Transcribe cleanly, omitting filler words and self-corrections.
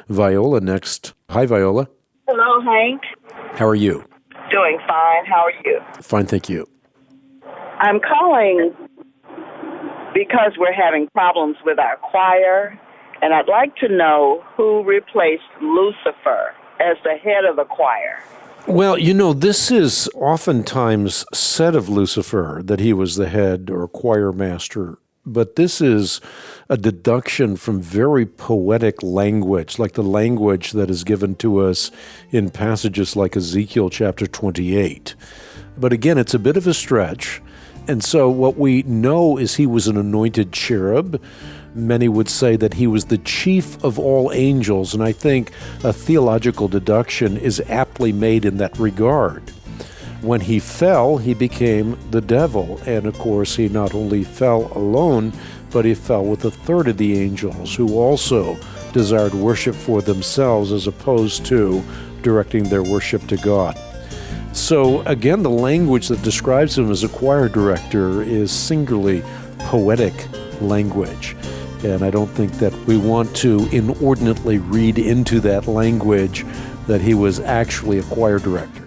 Viola next. Hi, Viola. Hello, Hank. How are you? Doing fine. How are you? Fine, thank you. I'm calling because we're having problems with our choir, and I'd like to know who replaced Lucifer as the head of the choir. Well, this is oftentimes said of Lucifer, that he was the head or choir master, but this is a deduction from very poetic language, like the language that is given to us in passages like Ezekiel chapter 28. But again, it's a bit of a stretch. And so what we know is he was an anointed cherub. Many would say that he was the chief of all angels, and I think a theological deduction is aptly made in that regard. When he fell, he became the devil, and of course he not only fell alone, but he fell with a third of the angels, who also desired worship for themselves as opposed to directing their worship to God. So again, the language that describes him as a choir director is singularly poetic language. And I don't think that we want to inordinately read into that language that he was actually a choir director.